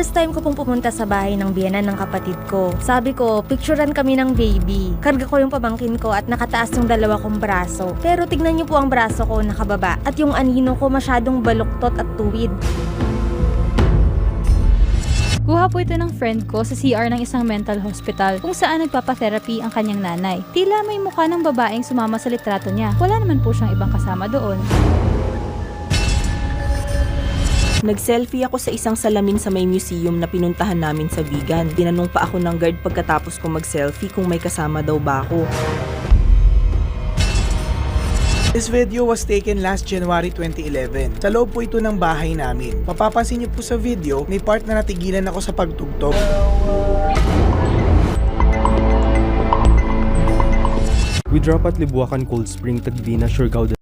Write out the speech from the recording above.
First time ko pong pumunta sa bahay ng biyenan ng kapatid ko. Sabi ko, picturean kami ng baby. Karga ko yung pamangkin ko at nakataas yung dalawa kong braso. Pero tignan niyo po ang braso ko nakababa at yung anino ko masyadong baluktot at tuwid. Kuha po ito ng friend ko sa CR ng isang mental hospital kung saan nagpapatherapy ang kanyang nanay. Tila may mukha ng babaeng sumama sa litrato niya. Wala naman po siyang ibang kasama doon. Nag-selfie ako sa isang salamin sa may museum na pinuntahan namin sa Vigan. Tinanong pa ako ng guard pagkatapos ko mag-selfie kung may kasama daw ba ako. This video was taken last January 2011. Sa loob po ito ng bahay namin. Mapapansin niyo po sa video, may part na natigilan ako sa pagtugtog. We drop at Libuacan Cold Spring, Tagbina, Siargao.